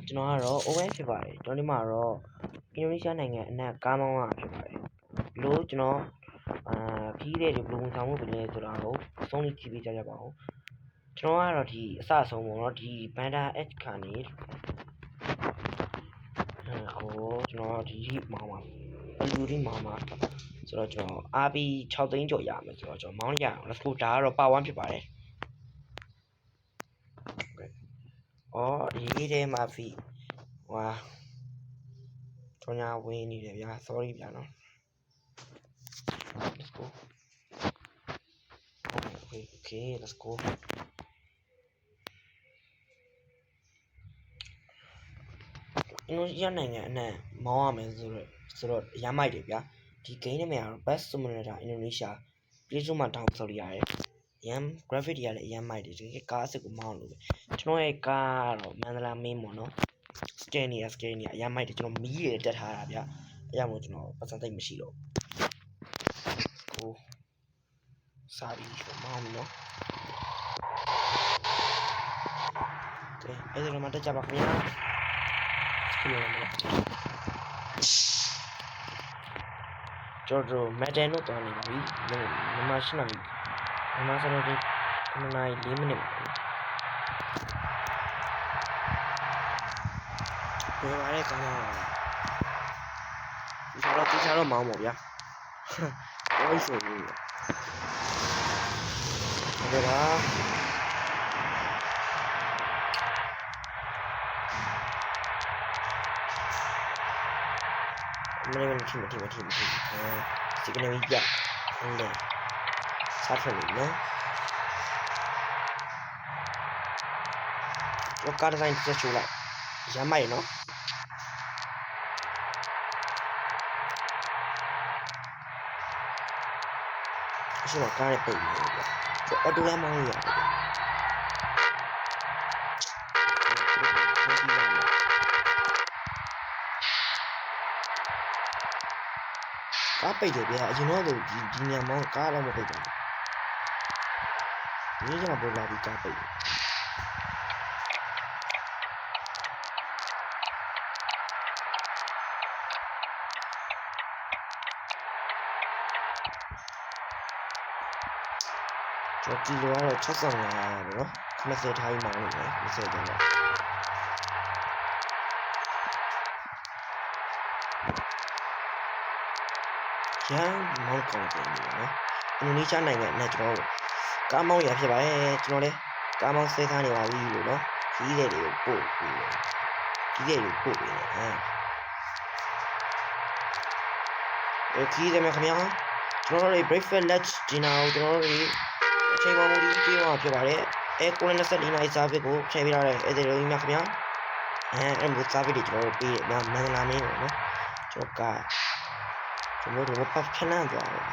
ကျွန်တော်ကတော့ ON ဖြစ်ပါတယ်ကျွန်တော်ဒီမှာတော့အင်ဒိုနီးရှားနိုင်ငံအနှံ့ကားမောင်းတာဖြစ်ပါတယ်လို့ကျွန်တော်ခီးတဲ့ဒီဘလူးဝင်ဆောင်မှုပြင်လဲဆိုတာကိုအဆုံးလေးကြည့်ပေးကြပါဦးကျွန်တော်ကတော့ဒီအစအဆုံးပေါ့နော်ဒီ Banda H ကနေကျွန်တော်ဒီမောင်းပါဘလူးဒီမောင်းပါဆိုတော့ကျွန်တော် RB 6 သိန်းကျော်ရမယ်ဆိုတော့ကျွန်တော်မောင်းရအောင် let's go ဒါကတော့ Power 1ဖြစ်ပါတယ်ဒီထဲမှာဖီဝါကျွန်တော်ဝင်နေတယ်ဗျာ sorry ဗျာနော် let's go okay let's go အင်ဒိုနီးရှားနိုင်ငံအနှံ့မောင်းရမယ်ဆိုတော့ရမ်းမိုက်တယ်ဗျာဒီ game နာမည်ကတော့ Best Simulator Indonesia Play Store မှာ download လုပ်ရတယ်ရမ်း graphic တွေကလည်းရမ်းမိုက်တယ်ဒီကားအစ်ကိုမောင်းလို့ပဲကျွန်တော်ရဲ့ကားကတော့မန္တလာမင်းပေါ့နော် scan နေရရမ်းမိုက်တယ်ကျွန်တော်မီးရတက်ထားတာဗျာအဲ့ကြောင့်မို့ကျွန်တော်ပတ်စံသိမ့်မရှိတော့ကိုစားပြီးမောင်းနော်ကဲအဲ့ဒါမှတက်ကြပါခင်ဗျာကျွန်တော်မက်ဒန်တို့တောင်းနေပါပြီမရှိနိုင်ဘူးမဆန်တဲ့9 နာရီ4မိနစ်ပါဘယ်ပါလဲကောင်းပါဒီတော့မောင်းပါဗျာဘယ်ဆိုဘူးဘယ်ပါမင်းထိမစီကနေပြဟုတ်တယ်စားဖက်လို့နော်တော့ကားတိုင်းချက်ချိုးလိုက်ရမ်းမိုက်နော်အရှိမကားနဲ့ပိတ်နေတယ်ဗျဆိုအော်တိုလမ်းမောင်းလို့ရတယ်ကားပိတ်တယ်ဗျာအရင်တော့ဒီညမောင်းကားတော့မပိတ်ဘူးဒီညပေါ်လာပြီးကားပိတ်တယ်ကျွန်တော်ကီလိုကတော့65ရတယ်နော်90ထားပြီးမောင်းလို့ရတယ်90ကျန်တော့ရမ်းမောင်းကောင်းတယ်နော်အင်ဒိုနီးရှားနိုင်ငံနဲ့ကျွန်တော်ကားမောင်းရဖြစ်ပါတယ်ကျွန်တော်လည်းကားမောင်းဆဲထားနေပါပြီလို့နော်ကြီးတဲ့တွေကိုပို့ပြီးကြီးတဲ့တွေပို့ပြီးကြီးတယ်မခင်ဗျာကျွန်တော်တို့ breakfast lunch dinner ကိုကျွန်တော်တို့အချိန်ပေါ်မူတည်ကြည့်ရမှာဖြစ်ပါတယ်9:24နာရီစာပစ်ကိုချိန်ပြရတယ်အဲ့ဒီလိုကြီးများခင်ဗျာအဲ့မျိုးစာပစ်တွေကျွန်တော်တို့ပြီးမန္တလာမင်းပေါ့နော်ကျွန်တော်ကကျွန်တော်တို့ပတ်ဖျက်နှံသွားတယ်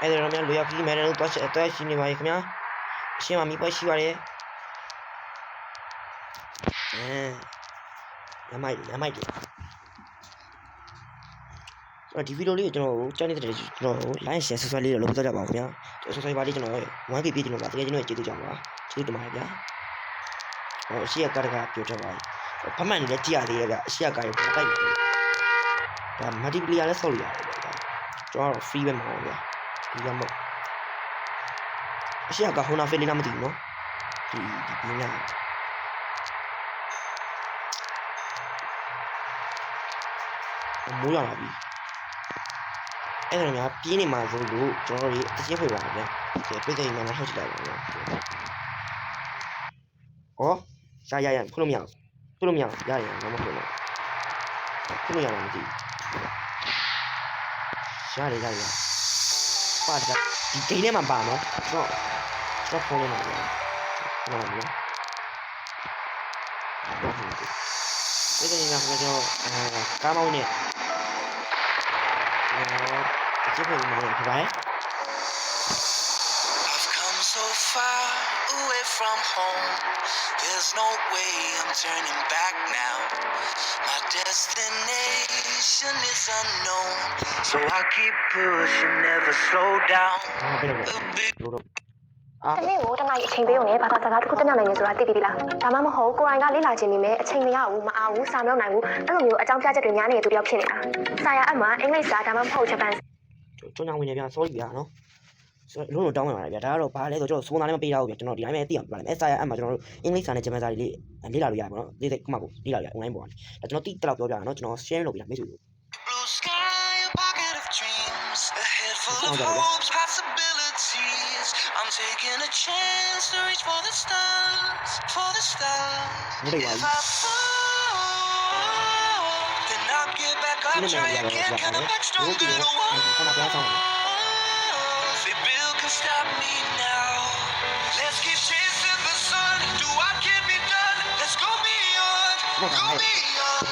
အဲ့ဒါတော့များလူရောက်ပြီးမယ်လို့တော့ရှိနေပါရဲ့ခင်ဗျာအရှင်းမှာမိပွဲရှိပါတယ်ရမိုက်တယ်ဒီဗီဒီယိုလေးကိုကျွန်တော်တို့ကြားနေတဲ့ကျွန်တော်တို့ like share subscribe လေးလုပ်ပြကြပါဦးခင်ဗျာsubscribe ပါလေးကျွန်တော် 1k ပြည့်ကျွန်တော်ပါတကယ်ကျွန်တော်ကျေးဇူးကြပါကျေးဇူးတင်ပါတယ်ဗျာအရှိရကားတကပြောတတ်ပါဖမှန်လည်းကြည့်ရသေးတယ်ဗျအရှိရကားကိုတိုက်တယ်ဒါ multiplayer လည်းဆောက်ရရတယ်ဗျကျွန်တော် free ပဲမဟုတ်ဗျာဒီကမဟုတ်အရှိရကား Honda Fit လေးလားမသိဘူးနော်ဒီညမိုးရလာပြီအဲ့ဒါများပြင်းနေမှာဆိုလို့ကျွန်တော်တို့အချင်းဖွေပါဗျာပြည့်တဲ့မှာထောက်ကြည့်လိုက်ပါဗျာရဖွလို့မရရမဖွလို့ဖွလို့ရမှာမသိရတယ်ပါတယ်ဒီဂိမ်းထဲမှာပါနော်ကျွန်တော်ဖုန်းလေးမှာဗျာဟုတ်ပါဘူးဒီကနေ့ကကျွန်တော်ကားမောင်းနေအစ်ဖွေးမောင်းနေပါ far away from home. There's no way I'm turning back now. My destination is unknown. So I'll keep pushing, never slow down. တနေ့ကိုတနိုင်အချိန်ပေးုံနဲ့ဘာသာစကားတစ်ခုတက်မြောက်နိုင်နေဆိုတာသိပြီလားဒါမှမဟုတ်ကိုယ်တိုင်ကလေ့လာခြင်းနေမယ်အချိန်မရဘူးမအားဘူးစာမရောက်နိုင်ဘူးအဲ့လိုမျိုးအကြောင်းပြချက်တွေများနေတဲ့သူတယောက်ဖြစ်နေတာစာရအမှအင်္ဂလိပ်စာဒါမှမဟုတ်ဂျပန်ကျွန်တော်ဝင်နေပြန် sorry ဗျာနော်လုံးလုံးတောင်းဝင်ပါတယ်ဗျာဒါကတော့ဘာလဲဆိုတော့ကျွန်တော်စုံသားလည်းမပေးတော့ဘူးဗျာကျွန်တော်ဒီတိုင်းပဲသိအောင်ပြပါမယ်စာရအမှကျွန်တော်တို့အင်္ဂလိပ်စာနဲ့ဂျပန်စာတွေလေ့လာလို့ရပါတော့လေ့ခုမှကိုလေ့လာရ online ပေါ်ကနေဒါကျွန်တော်တိတက်တော့ပြောပြတာနော်ကျွန်တော် share လုပ်ပြတာမိတ်ဆွေတို့ Ahead full of hopes, possibilities. I'm taking a chance to reach for the stars, for the stars. If I fall, then I'll get back up, try again, come back stronger. The wall, the bill can stop me now. Let's keep chasing the sun, do what can be done. Let's go beyond,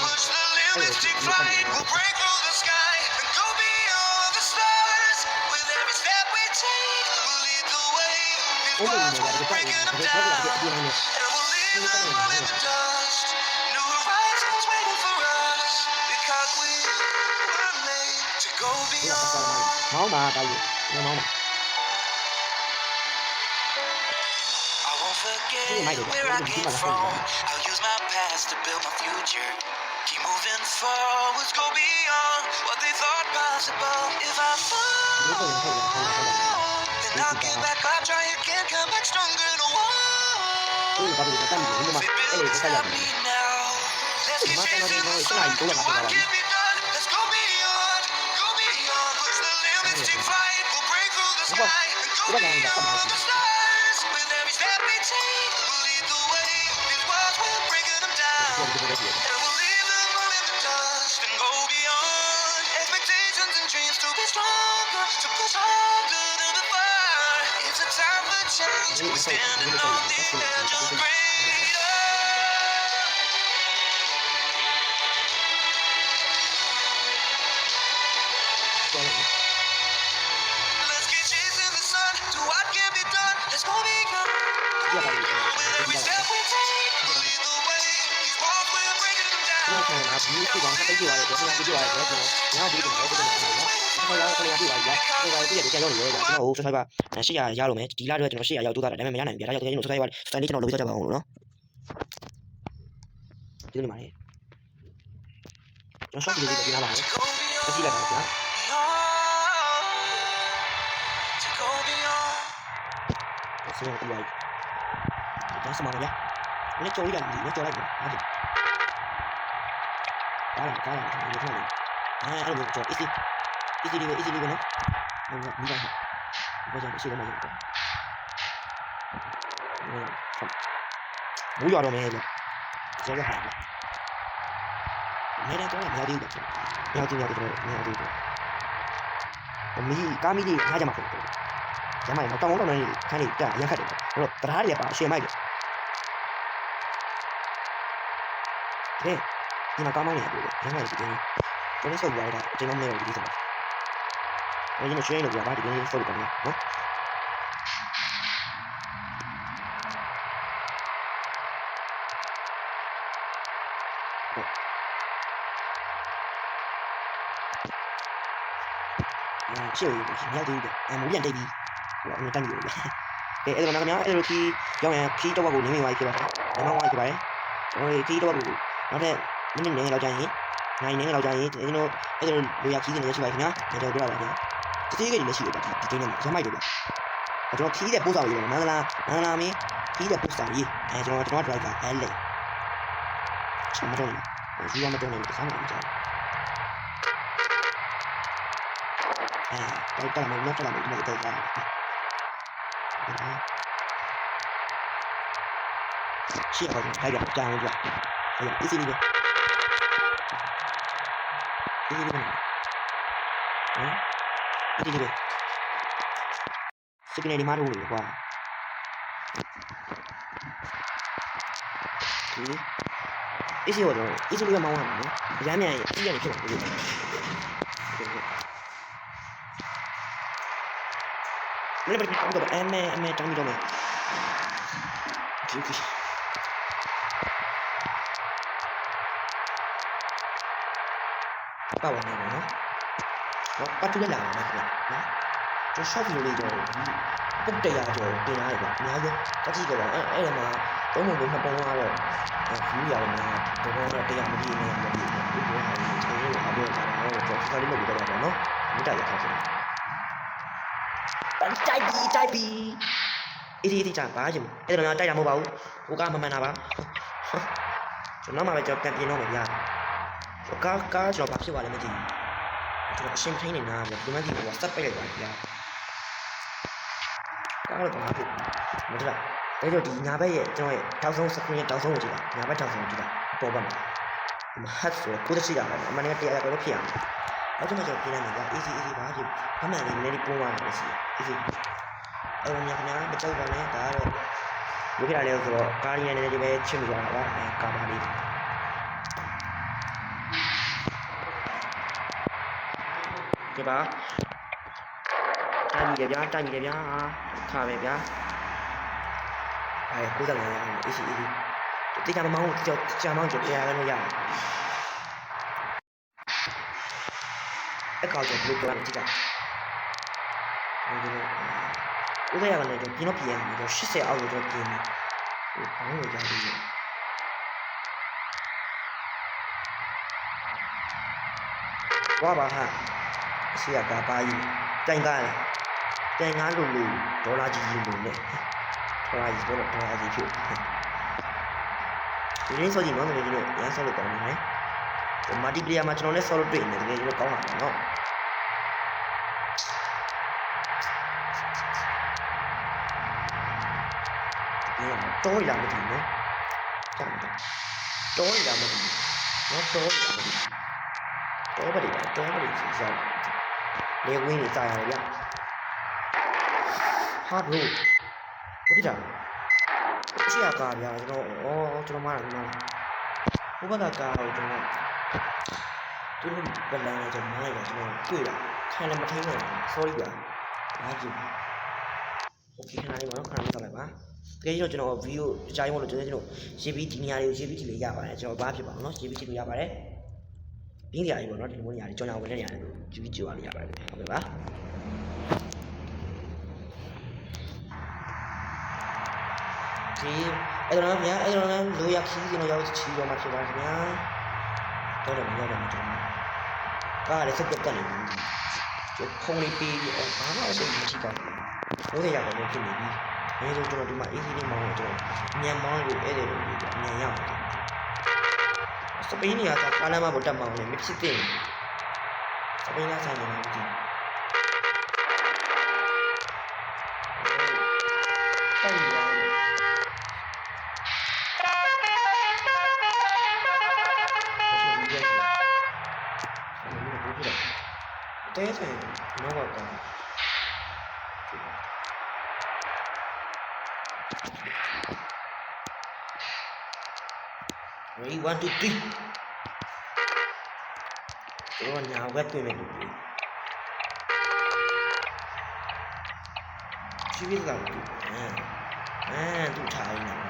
push the limits, take flight, we'll break through the sky and go beyond the stars. With every step we take, we'll lead the way. These walls we're breaking them down, and we'll leave them all in the dust. New horizons waiting for us, because we were made to go beyond. I won't forget where I came from. I'll use my past to build my future. Keep moving forwards, go beyond what they thought possible. If I fall, then I'll get back up, try again, come back stronger. No one, they build stop me now. Let's keep chasing the sun, do what can be done. Let's go beyond, push the limits, take flight. We'll break through the sky and go beyond the stars. With every step we take, we'll lead the way. These walls we're breaking them down, and we'll leave them all in the dust and go beyond. Expectations and dreams to be stronger, to push harder than before. It's a time for change. We're standing on the edge of greater. Let's keep chasing the sun, do what can be done. Let's go beyond. With every step we take, we'll lead the way. These walls we're breaking them down. ကျွန်တော်ကဒီကိုတော့တိတ်ကြရတယ်ကျွန်တော်ဒီကြရတယ်ကျွန်တော်နောက်ဒီတော့ကျွန်တော်ကျွန်တော်ကလည်းပြပါဗျာကျွန်တော်ပြည့်တယ်ကြောက်နေရောကျွန်တော်ဟို subscriber 800ရလို့မယ်ဒီလတော့ကျွန်တော်800ရောက်တိုးတာတယ်ဒါပေမဲ့မရနိုင်ဘူးဗျာဒါကြောင့်ကျွန်တော် subscriber စတန်လေးကျွန်တော်လုပ်ပြကြပါအောင်လို့နော်ဒီလိုမှာလေကျွန်တော် short video လေးပြလာပါမယ်အကြည့်လိုက်ပါဗျာ To go beyond. ဆိုတော့ဒီလိုက်ဒါစမှာဗျာလည်းကြော်လိုက်တယ်လည်းကြော်လိုက်တယ်ဟုတ်တယ်ကားလာဒီလိုထွက်နေအဲ့လိုကြော် easy လေးပဲနော်ဟုတ်ကဲ့ဒီကဘာကြောင့်ရှိလဲမလို့ဘူးရတော့မယ်လေကျေရဟာနေတော့မရသေးဘူးမရသေးဘူးမီကာမီလေးထားကြမှာဖြစ်တယ်ကျမတော့တောင်းတော့နေခိုင်းနေပြရခတ်တယ်အဲ့တော့တရားတွေပါရှင်းမိုက်တယ်ဒီမှာကောင်းမောင်းနေရတယ်ရမ်းလိုက်ဒီကျွန်တော်ဆုပ်ပြရတာကျွန်တော်မရဘူးဒီစမှာကျွန်တော်ရှင်းလို့ပြပါဒီကနေ့ဆုပ်တယ်နော်ရှေ့ကိုမြောက်သေးတယ်မိုးပြန်တိတ်ပြီးဟိုအမြင်တက်နေပြီအဲ့ဒါကတော့အဲ့လိုခီးရောင်းရခီးတော့ကိုနင်းမိသွားပြီဖြစ်ပါတယ်နင်းမောင်းသွားပြီဖြစ်ပါတယ်ကျွန်တော်ခီးတော့ကိုနောက်ထပ်မိနစ်နဲ့လောက်ကြာရင်နိုင်နေလောက်ကြာရင်ကျွန်တော်အဲ့လိုလိုရခီးနေရရှိပါခင်ဗျာကျွန်တော်ပြောတာပါခင်ဗျာတတိယကြီးလည်းရှိတယ်ဗျဒီကိန်းနဲ့ရမိုက်တယ်ဗျကျွန်တော်ခီးတဲ့ပို့စာရေးတယ်မန္တလာမင်းခီးတဲ့ပို့စာရေးကျွန်တော် driver အဲ့လေကျွန်တော်ယူရမတော့နေတခါမှမကြောက်တော့တာမလို့တော့မလို့တော့တာရှေ့ကတော့ခိုင်းကြကြာအောင်ကြအဲ့ easy လေးပဲ easy လေးပဲeasy လေးပဲစကနေဒီမှာတော့လေကွာeasy တော့ easy လေးပဲမောင်းရမှာနော်အများများကြီးရတယ်ဖြစ်မှာလို့ လည်းပဲတောင်းတော့အမဲတောင်းပြီးတော့မယ်ဒီပါဝင်နေနော်ပတ်တူလာမယ်ခင်ဗျနော်ကျွန်တော် short video လေးတော့ပုတ်တရားတော့တင်ရတယ်ဗျအများကြီးတက်ကြည့်ကြပါအဲ့ဒါမှာသုံးပုံလို့နှစ်ပုံကတော့ view ရတယ်များတော့တရားမကြည့်နေရမကြည့်ဘူးဒီဟာကိုကျွန်တော်အားပြောတာတော့ကျွန်တော်လေးလုပ်ပြီးတော့ပါနော်မိတာရခါချင်းတိုက်ပြီးအေးကြပါကြည့်အဲ့ဒါတော့တိုက်တာမဟုတ်ပါဘူးဟိုကမမှန်တာပါကျွန်တော်မှပဲကျွန်တော်ပြန်ပြင်တော့မယ်ဗျာကားကျွန်တော်ဘာဖြစ်သွားလဲမသိဘူးကျွန်တော်အရှင်းထိန်းနေတာဗျဒီမှာဒီဟိုစက်ပိတ်လိုက်ပါဗျာကားတော့ဘာဖြစ်မဟုတ်လားအဲ့တော့ဒီညာဘက်ရဲ့ကျွန်တော်ရဲ့တောက်ဆုံး screen ရဲ့တောက်ဆုံးကိုကြည့်လိုက်ညာဘက်တောက်ဆုံးကိုကြည့်လိုက်ပေါ်ပါမှာဒီမှာ hat ဆိုတော့ကိုယ်တချိတာပဲအမှန်တကယ်တရားကတော့ဖြစ်ရမယ်အဲ့တော့ကျွန်တော်ပြင်လိုက်မယ်ဗျာ easy ဘာဖြစ်အမှန်လေးနည်းနည်းပိုးသွားတယ်စီ easy အဲ့တော့ညာခင်ဗျာမကြောက်ပါနဲ့ဒါကတော့ဘယ်ဖြစ်လာလဲဆိုတော့ကားရင်းနည်းနည်းလေးပဲချစ်မိသွားတာပါကားပါလေးဒီပါတိုက်မိတယ်ဗျာခါပဲဗျာအဲ့ကိုယ်ကလည်းရအောင် easy တိကျမမောင်းကြာမောင်းကြတရားလည်းရတယ်အကောက်တော့ဘယ်လိုပြောလဲတိကျဦးရရတယ်ကျွန်တော်ပြင်ရမယ်ကျွန်တော်80အောက်ကိုကျွန်တော်ပြင်ပြီဟိုဘောင်းကိုကြားပြီးဝါပါဟာအစီရကပါကြီးတိုင်ကားလို့ဒေါ်လာကြီးလို့နဲ့ဒေါ်လာကြီးဖြစ်ဒီရင်းစောကြီးနော်တကယ်ကြီးရမ်းဆော့လို့ကောင်းနေတယ်မာတီပလီယာမှာကျွန်တော်လည်းဆော့လို့တွေ့နေတယ်တကယ်ကြီးကောင်းလာတယ်နော်တော်ရလာမသိနော်ကြာတယ်တော်ရလာမသိနော်တော်ပါလိမ့်စီစားလေဝင်းနေစားရတယ်ဗျဟာဘလို့ဘာဖြစ်တာချီရကားဗျာကျွန်တော်မားတယ်ဘုဘကကားကိုကျွန်တော်သူတို့ဗလန်နဲ့ကျွန်တော်မားလိုက်တာကျွန်တော်တွေ့တာခံလည်းမထိန်နိုင်ဘူး sorry ဗျာအားကြီး okay ခဏလေးပါနော်ခဏလေးဆောက်လိုက်ပါတကယ်ကြီးတော့ကျွန်တော် video အကြိုင်းမို့လို့ကျွန်တော်ရေးပြီးဒီနေရာလေးကိုရေးပြီးဒီလေးရပါတယ်ကျွန်တော်ဘာဖြစ်ပါအောင်နော်ရေးပြီးဒီလိုရပါတယ်ဘင်းနေရာကြီးပေါ့နော်ဒီလိုနေရာလေးကြောင်ကြောင်ဝင်တဲ့နေရာလေးကိုရေးပြီးကြွားလေးရပါတယ်ဟုတ်ကဲ့ပါဒီအဲ့တော့ဗျာအဲ့တော့လိုရခီးကျွန်တော်ရောက်ချီတော့မှဖြစ်ပါခင်ဗျာတော့ကျွန်တော်ကားလည်းစက်ပြတ်တက်နေပြီကျွန်တော်ခုံလေးပေးပြီးဘာမှအဆင်မရှိတော့ဘူး90ရာခိုင်နှုန်းဖြစ်နေပြီအဲဆိုကျွန်တော်ဒီမှာ easy လေးမောင်းတော့ကျွန်တော်ညံမောင်းလို့အဲ့လိုညံရအောင်စပိန်ကကားလမ်းမပေါ်တက်မောင်းနေမဖြစ်သေးဘူးစပိန်ကဆိုင်နေမှာဒီတိုင်ရအောင်တဲဆိုင်နောက်ကကောင်းReady 1 2 3ကျွန်တော်ညာဝက်တွေ့မယ်လို့ရှိပြီလားသူထားရင်းနော်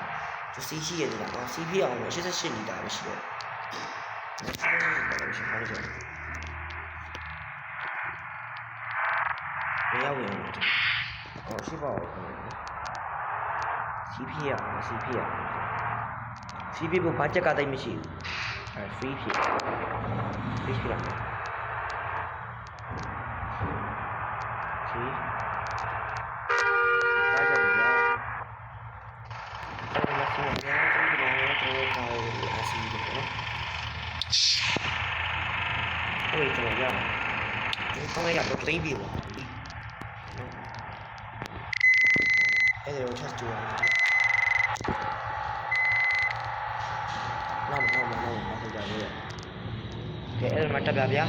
သူစီရှိရတယ်လားစီပြအောင်လို့88လီတာပဲရှိတယ်ရှိပါလိမ့်မယ်ဘယ်ရောက်ရင်ရှိပါဦးစီပြဖို့ဘာချက်ကတိတ်မရှိဘူး free ဖြစ်လာဒီဘာကြလဲအဲ့ဒါမှမဟုတ်ကျွန်တော်အစီအစဉ်ပေါ့ဟိုကျွန်တော်ရဒီကောင်းရတော့သိပြီပေါ့အဲ့ဒါကိုချက်ကြည့်ရအောင်နောက်ကြရည်ကဲအဲ့ဒါမှတက်ပြဗျာ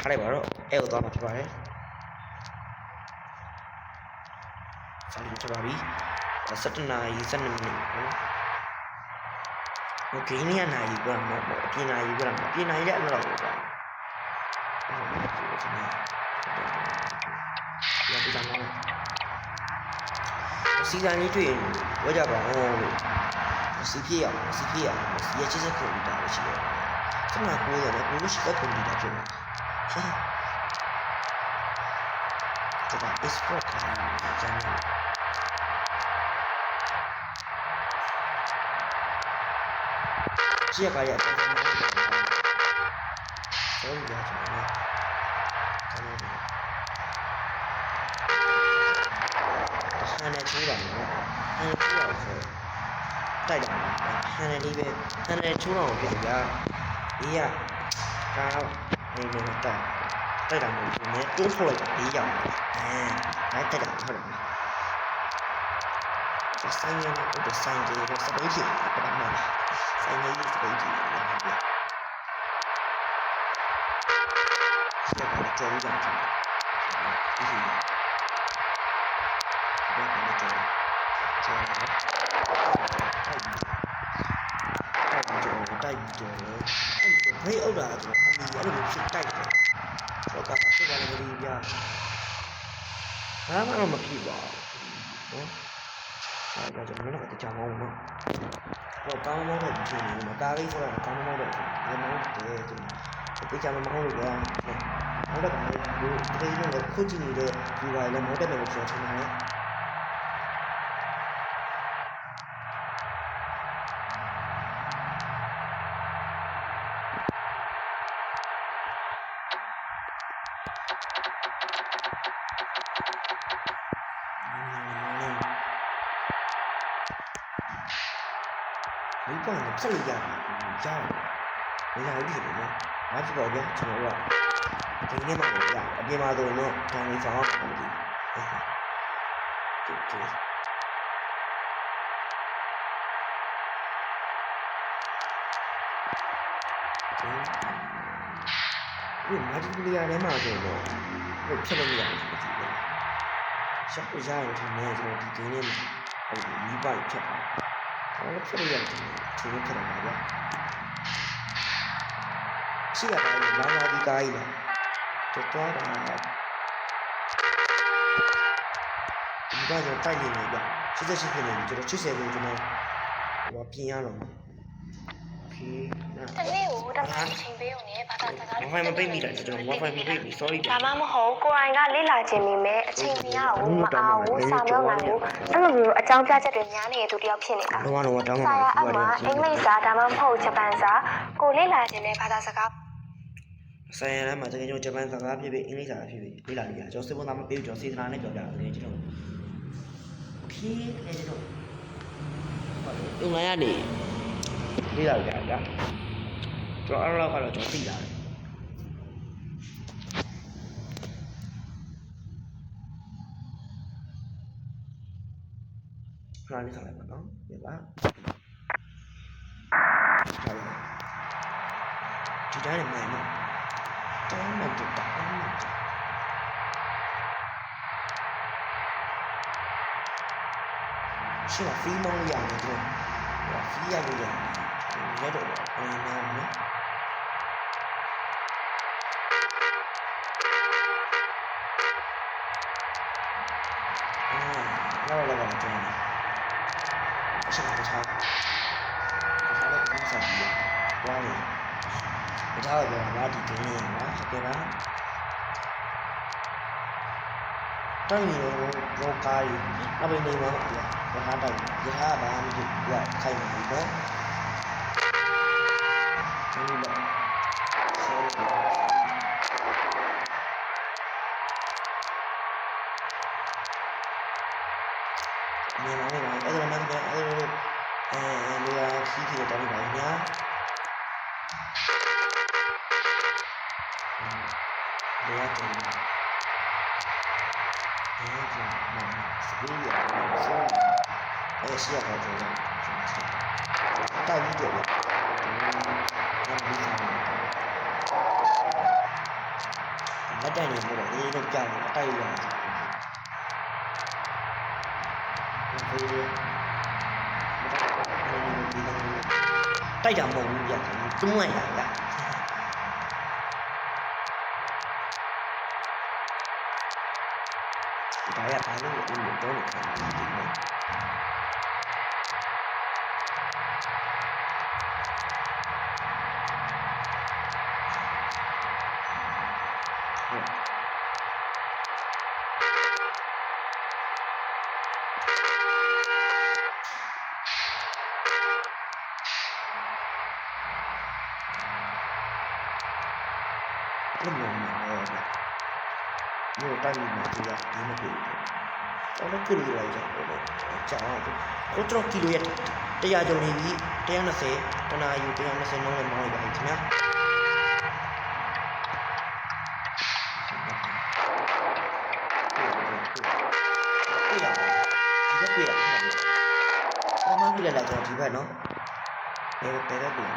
ခါလိုက်ပါတော့အဲ့ကိုသွားမှာဖြစ်ပါတယ်စာရင်းချပါပြီ17 နာရီ12မိနစ် ဟိုဂိမ်းလေးကနိုင်ယူကြမှာပေါ့အပြင်နိုင်ယူကြမှာအပြင်နိုင်ရဲ့အဲ့လိုတော့ပေါ့ရပြီလားစီဇန်လေးတွေ့ရင်ဝကြပါအောင်လို့စီပြေးရအောင်စီရချစ်စကွန်ပျူတာလို့ရှိတယ်ခဏကိုရတယ်ကိုလို့ရှိတဲ့ကွန်ပျူတာဖြစ်နေတာ export ကကျန်တယ်ကြည့်ရပါရဲ့အပေါ်မှာဆိုရကြတယ်ဟန်နဲ့ချိုးတာနော်ဟန်ချိုးအောင်ဆိုတိုက်တာဟန်နဲ့လေးပဲဟန်နဲ့ချိုးအောင်ဖြစ်ကြဘေးကကားနေနေတိုက်တာမဟုတ်ဘူးနဲ့တိုးထွက်လိုက်ဘေးရောက်လိုက်တိုက်တာဟုတ်တယ်ဆိုင်ရတဲ့ဆိုင်ကြီးကစပိတ်ကြီးပထမဆိုင်ကြီးစပိတ်ကြီးလာတယ်ဆက်ပြီးကြော်ရအောင်ဒီတိုက်တယ်ဘေးအောက်တာဆိုအမီအဲ့လိုဖြစ်တိုက်တယ်တော့ကဖြစ်ပါလေဒီပြဘာမှမဖြစ်ပါဘူးနော်ဒါကြောင့်လည်းတော့ကြောင်အောင်နော်တော့ကောင်းမောင်းတဲ့ဖြစ်နေမှာကားလေးဆိုတော့ကောင်းမောင်းတဲ့ဒီမောင်းတယ်ဒီကြောင်မောင်းလို့ပဲဟုတ်တယ်ဒီတကယ်လို့ခုကြည့်နေတဲ့ဒီပါလေမောင်းတယ်လို့ပြောချင်တယ်ဒီပေါ်မှာဆက်လို့ရတယ်ကြားတယ်ဒါကြောင့်ဒီလိုနော်ငါကြည့်ပါဦးဗျာကျွန်တော်ကဒီနေ့မှလည်းရအပြင်မှာဆိုတော့တန်လေးဆောင်အောင်မသိဘူးဒီမာတီပလီယာထဲမှာဆိုတော့ဟိုဖြစ်လို့မရဘူးရှောက်ရရင်ဒီနေ့ကျွန်တော်ဒီနေ့ဟိုမိပိုက်ဖြစ်တာ我ဖြစ်လို့ရတယ်သူတို့ဖြစ်တာဗျာရှိရပါဘူးလာလာဒီကားကြီးလားတော်တာဒီကတော့တိုက်နေတယ်ဗျာ88ဖြစ်နေပြီကျွန်တော်80ကိုကျွန်တော်ဟိုပြင်ရတော့โอเคတနေ့ကိုတမန်ချိန်ပေးုံနဲ့ဘာသာစကား Wi-Fi မပိတ်မိတာကျွန်တော် Wi-Fi မပိတ်မိ sorry ဒါမှမဟုတ်ကိုရိုင်းကလေ့လာခြင်းမိမယ်အချိန်မရဘူးမအားဘူးစာမလုပ်နိုင်ဘူးအဲ့လိုမျိုးအကြောင်းပြချက်တွေများနေတဲ့သူတယောက်ဖြစ်နေတာ တော့တောင်းပါ စာရအမှအင်္ဂလိပ်စာဒါမှမဟုတ်ဂျပန်စာကိုလေ့လာခြင်းနဲ့ဘာသာစကားဆိုင်ရမှာတကယ်ကျွန်တော်ဂျပန်စကားဖြစ်ဖြစ်အင်္ဂလိပ်စာဖြစ်ဖြစ်လေ့လာနေကြကျွန်တော်စေပုံသားမပေးဘူးကျွန်တော်စေတနာနဲ့ပြောပြတယ်ကျွန်တော်ဖြည်းဖြည်းကျွန်တော်အွန်လိုင်းကနေလေ့လာကြတာဗျာကျွန်တော်အဲ့လောက်ကတော့ကျွန်တော်သိတာတယ်ခဏလေးဆောင်လိုက်ပါနော်ပြပါဒီတိုင်းနဲ့မှန်နော်တိုင်းမှန်တော့တိုင်းမှန်ရှေ့ကဖီးမောင်းရတယ်ကျွန်တော်ဖီးရလို့ရတယ်ရတော့အရင်ကနော်လာကျွန်တော်ဆက်ထားလည်းပြန်ဆောင်ပြီးသွားတယ်ဒါတော့ကျွန်တော်ဒီတင်းနေမှာဟုတ်ကဲ့လားတိုင်းရောကားကြီးအပိနေမှာဗျာရထားတိုက်ရထားဘာမှမဖြစ်ဘူးကခိုင်နေပြီနော်ဒီလိုဆောရီမြန်မာနိုင်ငံအဲ့ဒါမှမဟုတ်အဲ့လိုရာစီးတီတော်တော်များများဘယ်ရတူစပီးရဆောအဲ့ရှိရတော့ကျွန်တော်တိုက်ပြီးတော့လက်တိုင်နေလို့အေးတော့ကြောက်တယ်အတိုက်ရတယ်ဒီ တိုက်တာမဟုတ်ဘူးဗျတွန်းလိုက်တာဗျဒါရဘာလို့လဲဦးတော့နေခံနေတယ်နော်အဲ့လိုမျိုးတော့မျိုးတိုက်နေမှာဒီကဒီမပြေဘူးတော့လည်းကြည့်လိုက်ကြတော့ကြာတော့ကိုတော့ကီလိုရ100ကျော်နေပြီ120တနာယူ120နှုန်းနဲ့မောင်းလိုက်ပါခင်ဗျာဒီဘက်အမှန်ပြလိုက်ကျွန်တော်ဒီဘက်နော်ဘယ်ဘက်ပြန်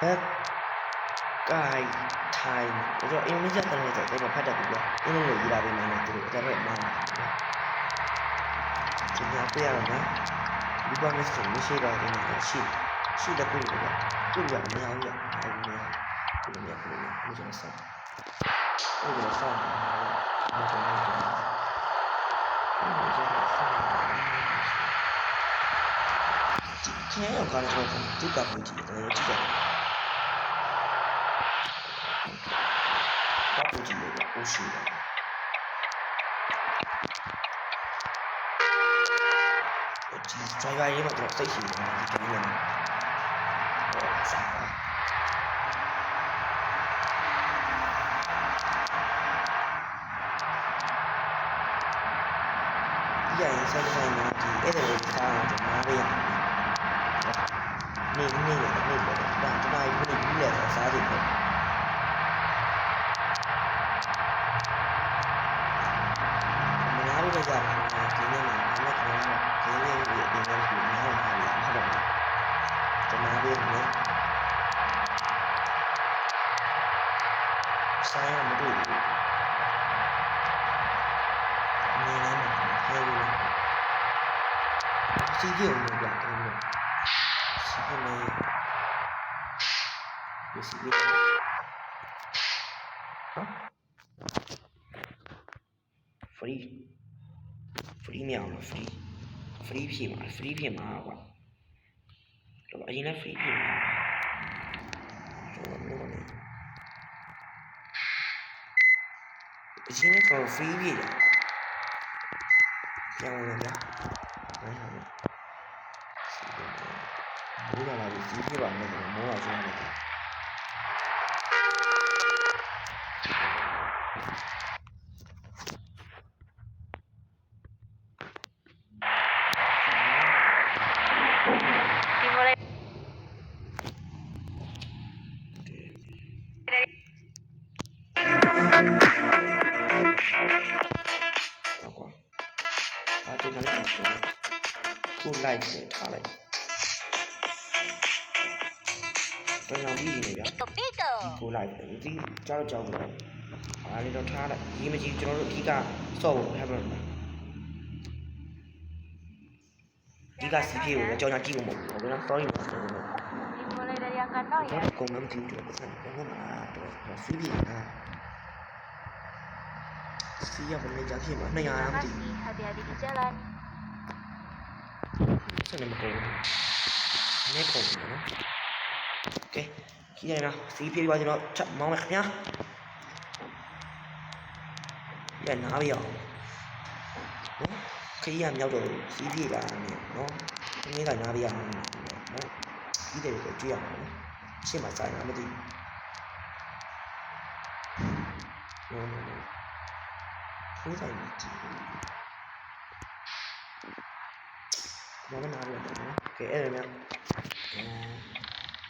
ဘက်ကင်ထိုင်ကျွန်တော်အင်္ဂလိပ်စာတန်းနေတဲ့တော့ဖတ်တတ်ပြီဗျအင်္ဂလိပ်လိုရေးတာပဲနိုင်တယ်သူတို့အဲ့ဒါတော့မှန်တယ်ကျွန်တော်ပြရအောင်နော်ဒီဘာမစမရှိပါဘူးနော်ရှိတဲ့ကိုဗျသူ့ကမရဘူးဗျအဲ့ဒီမျိုးကျွန်တော်ဆောက်ကျင်းရောက်ကတော့ဒီကပ်ကြီးတယ်ကြည့်ကြကပ်ကြီးလေးကိုရှိတယ်ဒီ driver ရေးမှာတော့စိတ်ရှိတယ်ဒီတိုင်းနဲ့ဆက်ပါဒီရင်ဆက်ဆိုင်မှာဒီအဲ့ဒါကိုစားတော့နားရရနေရတယ်ဒါတနားယူနေပြီးလဲစားတယ်ပေါ့မနားရကြတာဒီနေ့မှာလက်ခံတော့ဒီနေ့ဒီနေ့ဒီနားရမှာဟုတ်တယ်တနားရနေဆိုင်ရမတွေ့ဘူးနေနေမှာဟဲ့ဘူးစီးကြည့်ဦးကြတယ်စီးနေဒီစီးကြည့်ဟာ free မြောင် free ဖြစ်မှာကွာတော့အရင်က free ဖြစ်မှာအရင်က free ဖြစ်တယ်ပြောင်းလို့ဗျာဘူးလာပြီစီးပြပါမယ်မောအောင်ဆုံးတယ်ကိုလိုက်တယ်ထားလိုက်တော့နောက်ပြီးနေဗျာကိုလိုက်တယ်ဒီကြောက်တယ်အားလေးတော့ထားလိုက်ဒီမကြီးကျွန်တော်တို့အဓိကစော့ဖို့ဟဲ့မလားဒီကစီပြေကိုကြောင်ညာကြည့်ဖို့မဟုတ်ဘူးနော် sorry ပါကျွန်တော်ကုန်းမကြည့်တော့ဆက်တော့မှာတော့စီးပြေစီးရမလဲကြာဖြစ်မှာ200မကြည့်ဆက်နေမကုန်ဘူးနေကုန်တယ်နော်โอเคကြည့်ရအောင်စီးပြေပါကျွန်တော်ချက်မောင်းမယ်ခင်ဗျာရနားပြအောင်နော်ခရီးရမြောက်တော့စီးပြေတာနော်ဒီနေ့ကနားပြအောင်နော်ဒီတယ်ကိုကြည့်ရအောင်နော်ရှင်းမှာစိုင်းမှာမသိဘူးဖိုးဆိုင်မှာကြည့်ဘာမှနားလို့တော့နော်โอเคအဲ့ဒါများ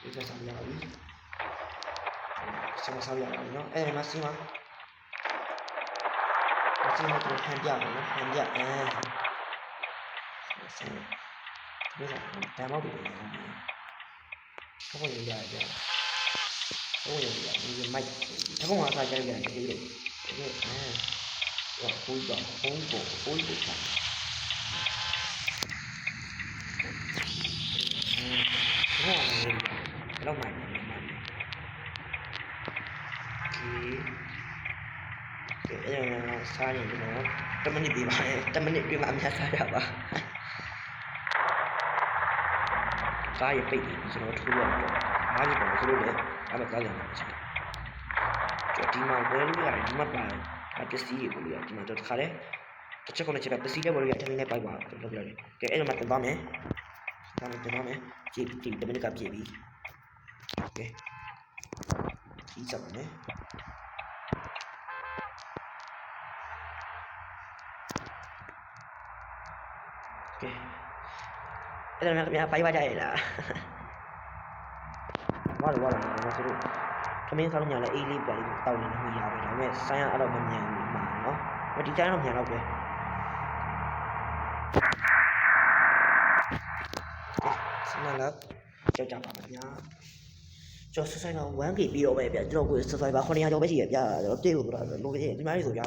ဒီကစားရပြီစားရအောင်နော်အဲ့ဒါမှစီးမှာစီးမှာတော့ခံပြမယ်နော်ခံပြစီးဒီကတမ်းမောက်ပြီဘာလို့ရရကြ တော့ဒီမိုက်တပုံးအားစားကြရတယ်ဒီလိုဟိုတော့ဟိုချာလောက်မိုက်အဲ့ဒါစားရင်တော့10 မိနစ်ပြပါ10 မိနစ်ပြပါအများစားရပါစားရပိတ်ကျွန်တော်ထိုးရတော့အားရပါဆိုလို့လည်းအဲ့ဒါစားကြမှာချက်ဒီမှာဝယ်လို့ရတယ်ဒီမှာပါပစ္စည်းတွေလို့ရဒီမှာတော့တခါလဲတစ်ချက်နဲ့ချက်ပစ္စည်းတွေဝယ်လို့ရတိုင်းနဲ့ပိုက်ပါလို့ပြောတယ်ကဲအဲ့ဒါမှတင်သွားမယ်ကြည့်10 မိနစ်ကပြည့်ပြီโอเคကြီးစပ်မယ်โอเคအဲ့ဒါလည်းခင်ဗျာပိုက်ပါကြရလားဘာလို့ဆိုတော့သမင်းစားလို့ညာလဲအေးလေးပြလေးတောက်နေလို့ရပါပဲဒါပေမဲ့ဆိုင်းရအဲ့တော့မမြန်ဘူးမှာနော်ဒီတိုင်းတော့မြန်တော့ပဲစနလာကြောက်ကြပါဗျာကျော်ဆိုင်တော့ 1K ပြီးတော့ပဲဗျာကျွန်တော်ကို subscriber 900ကျော်ပဲရှိရဗျာကျွန်တော်တေးလို့ဆိုတာလိုကြီးဒီမှာကြီးဆိုဗျာ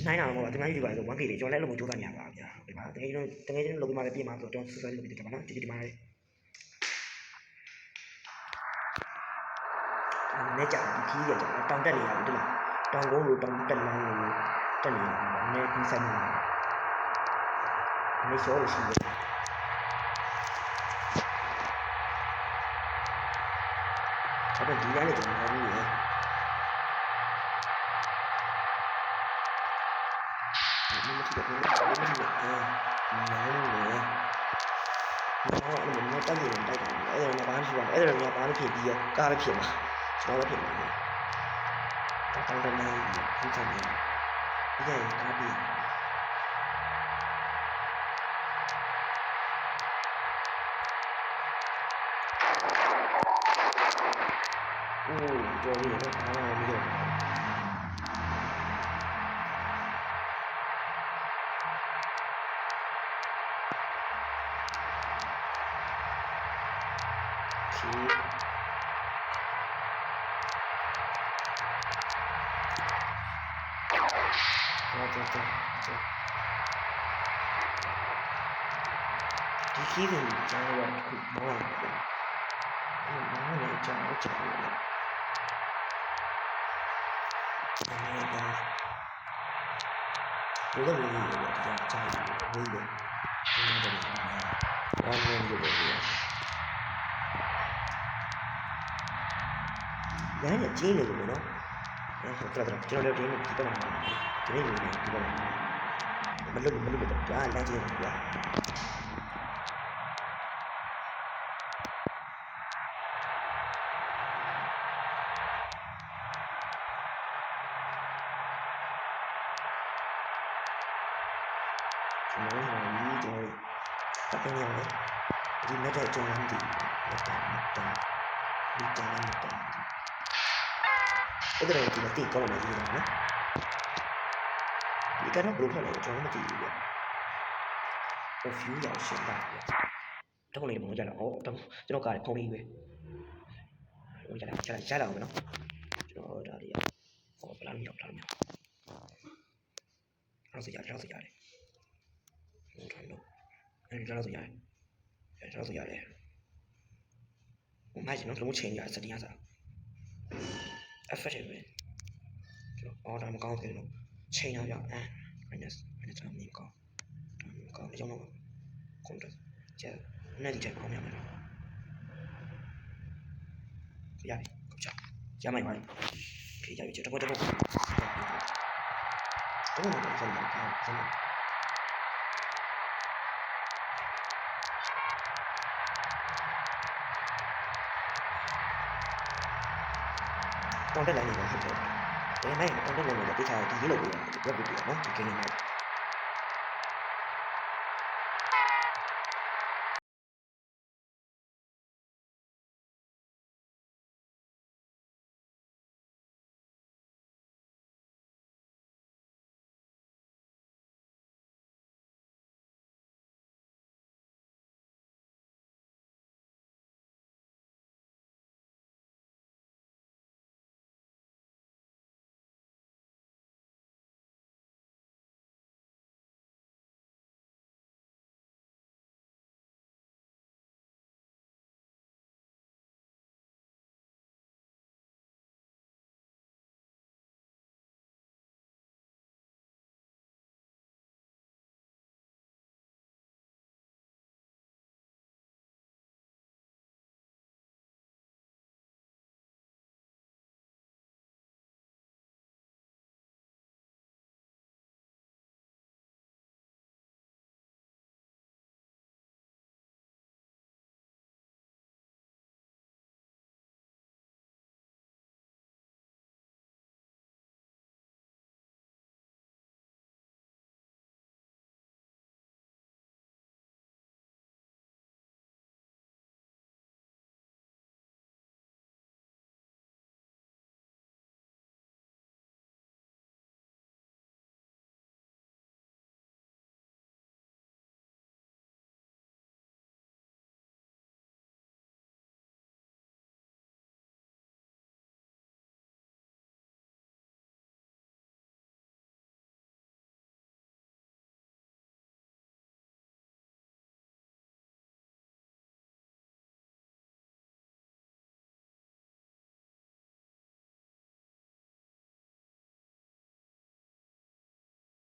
နှိုင်းတာတော့ဒီမှာကြီးဒီပါဆို 1K လေးကျော်လဲလို့မကြိုးစားနေရပါဗျာဒီမှာတကယ်ချင်းလုပ်ပြီးမှလည်းပြင်မှာဆိုတော့ကျွန်တော် subscribe လုပ်ပြီးတယ်ပါနော်ဒီမှာလေးနဲ့ကြာဒီခီးရကြာတောင်တက်နေရပြီဒီမှာတောင်ကုန်းလိုတောင်တက်လမ်းလိုတက်နေတယ်နည်းခီးဆိုင်နေတယ်အနေရှောလို့ရှိတယ်အဲ့ဒါဒီတိုင်းလည်းကျွန်တော်ပြောပြီးရဒီမှာဒီမှာနားလေနားတက်နေတယ်တိုက်တယ်အဲ့ဒါလည်းဘာမှဖြစ်ပါအဲ့ဒါလည်းဘာမှဖြစ်ပြီးရောကားလည်းဖြစ်မှာကျွန်တော်လည်းဖြစ်မှာတောင်းတနေဒီကနေ့ဒီကနေ့ကားပြီးကျော်ပြီးတော့ဘာမှမလုပ်ဘူးဒီခီးကိုကျွန်တော်တို့ခုမောင်းရတယ်။မောင်းနေကြတော့ချက်လို့။ဒီလိုမျိုးတွေတော့ကြာကြာဝေးတယ်။ဒီလိုမျိုးတွေ။ဘာလို့လဲလို့ပြော။ညာကျင်းနေလို့နော်။အဲ့တော့ကျွန်တော်တို့ဒီနေ့ဒီတော့ဒီနေ့ဒီတော့မလုပ်တော့ကြာလမ်းကျင်းနေကြ။တပင်းရတယ်ဒီမဲ့တဲ့ကျုံလမ်းဒီအဲ့ဒါဒီတိကောင်းနေပြီနော်ဒီကတော့ဘယ်လိုထွက်လဲကျွန်တော်မသိဘူးဗျဟို view ရောက်ရှင်းတာဗျတော့လေမကြတော့ကျွန်တော်ကားဖုန်းလေးပဲဟိုရလာအောင်နော်ကျွန်တော်ဒါလေးဟိုဘလာမရောက်အဲ့ဆိုရတယ်ဟိုထားလို့အဲ့ဒါဆိုရတယ်ဟိုမိုက်နော်လုံးချိန်ရစတင်ရစား effective ပဲကျွန်တော်အော်ဒါမကောင်းသေးလို့ချိန်ရအောင်minus တော့မကောင်းအကြောင်းတော့ control ကျန်နဲ့ဒီချက်အောင်ရမယ်နော်ရတယ်ကောင်းချရမိုက်ပါခေရပြီချက်တော့တော့ဆက်တော့ကွန်တက်လိုက်နေပါဟုတ်တယ်။ဒါပေမဲ့ကွန်တက်လိုက်နေတဲ့တိကျဒီလိုပဲပြတ်ပြီးတော့နော်ဒီကိန်းနဲ့